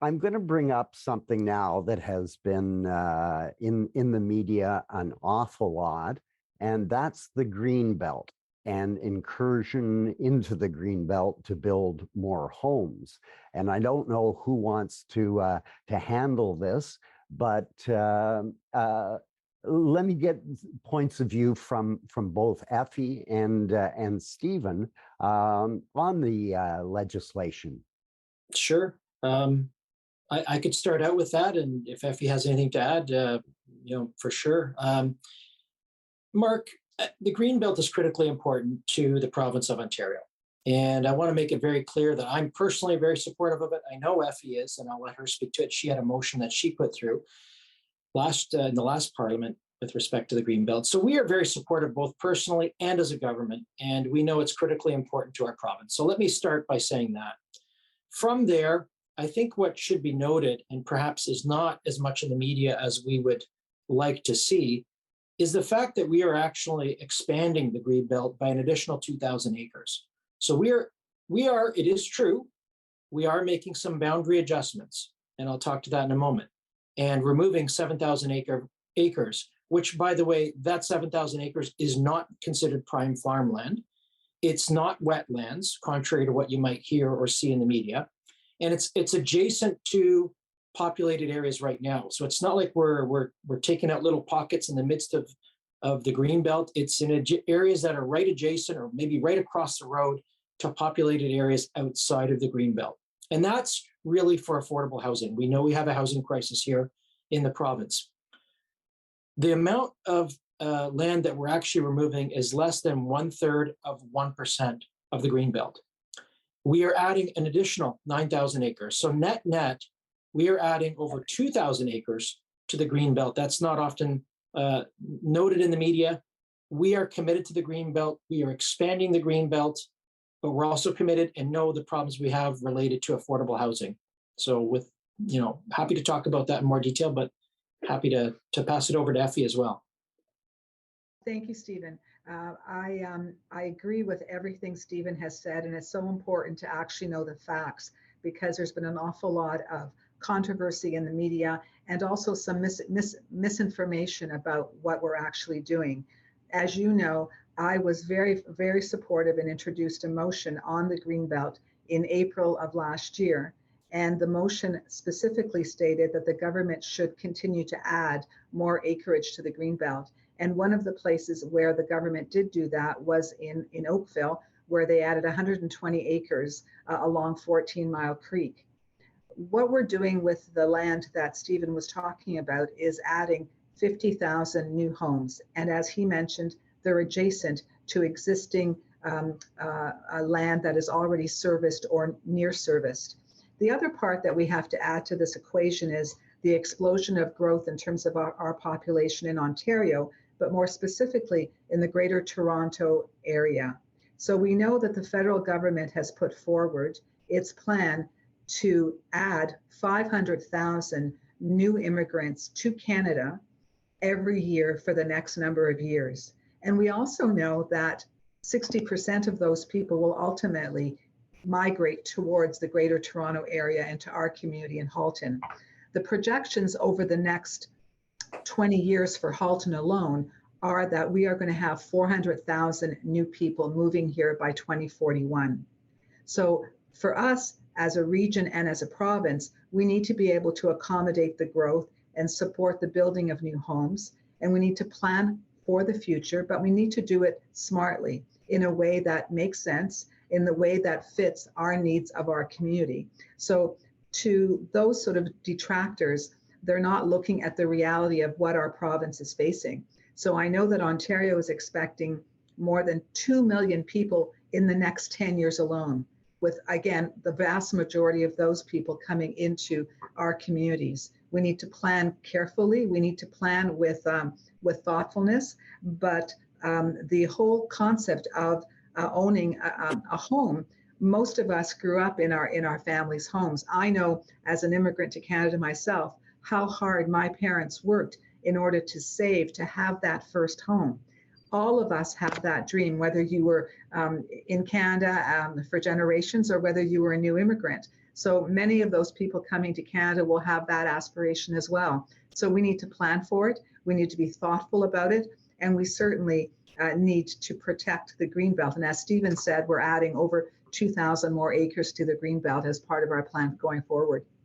I'm going to bring up something now that has been in the media an awful lot, and that's the green belt and incursion into the green belt to build more homes. And I don't know who wants to handle this, but let me get points of view from both Effie and Stephen on the legislation. Sure. I could start out with that, and if Effie has anything to add, for sure. Mark, the Greenbelt is critically important to the province of Ontario. And I want to make it very clear that I'm personally very supportive of it. I know Effie is, and I'll let her speak to it. She had a motion that she put through in the last parliament with respect to the Greenbelt. So we are very supportive, both personally and as a government, and we know it's critically important to our province. So let me start by saying that. From there, I think what should be noted, and perhaps is not as much in the media as we would like to see, is the fact that we are actually expanding the Greenbelt by an additional 2,000 acres. So we are, it is true, we are making some boundary adjustments, and I'll talk to that in a moment, and removing 7,000 acres, which, by the way, that 7,000 acres is not considered prime farmland. It's not wetlands, contrary to what you might hear or see in the media. And it's adjacent to populated areas right now. So it's not like we're taking out little pockets in the midst of the Greenbelt. It's in areas that are right adjacent or maybe right across the road to populated areas outside of the Greenbelt. And that's really for affordable housing. We know we have a housing crisis here in the province. The amount of land that we're actually removing is less than 1/3 of 1% of the Greenbelt. We are adding an additional 9,000 acres. So net, we are adding over 2,000 acres to the Greenbelt. That's not often noted in the media. We are committed to the Greenbelt. We are expanding the Greenbelt, but we're also committed and know the problems we have related to affordable housing. So happy to talk about that in more detail, but happy to pass it over to Effie as well. Thank you, Stephen. I agree with everything Stephen has said, and it's so important to actually know the facts because there's been an awful lot of controversy in the media and also some misinformation about what we're actually doing. As you know, I was very, very supportive and introduced a motion on the Greenbelt in April of last year. And the motion specifically stated that the government should continue to add more acreage to the Greenbelt. And one of the places where the government did do that was in Oakville, where they added 120 acres along 14 Mile Creek. What we're doing with the land that Stephen was talking about is adding 50,000 new homes. And as he mentioned, they're adjacent to existing land that is already serviced or near serviced. The other part that we have to add to this equation is the explosion of growth in terms of our population in Ontario, but more specifically in the Greater Toronto area. So we know that the federal government has put forward its plan to add 500,000 new immigrants to Canada every year for the next number of years. And we also know that 60% of those people will ultimately migrate towards the Greater Toronto area and to our community in Halton. The projections over the next 20 years for Halton alone are that we are going to have 400,000 new people moving here by 2041. So for us as a region and as a province, we need to be able to accommodate the growth and support the building of new homes. And we need to plan for the future, but we need to do it smartly in a way that makes sense, in the way that fits our needs of our community. So to those sort of detractors, they're not looking at the reality of what our province is facing. So I know that Ontario is expecting more than 2 million people in the next 10 years alone, with, again, the vast majority of those people coming into our communities. We need to plan carefully. We need to plan with thoughtfulness, but the whole concept of owning a home, most of us grew up in our families' homes. I know as an immigrant to Canada myself, how hard my parents worked in order to save to have that first home. All of us have that dream, whether you were in Canada for generations or whether you were a new immigrant. So many of those people coming to Canada will have that aspiration as well. So we need to plan for it. We need to be thoughtful about it. And we certainly need to protect the Greenbelt. And as Stephen said, we're adding over 2,000 more acres to the Greenbelt as part of our plan going forward.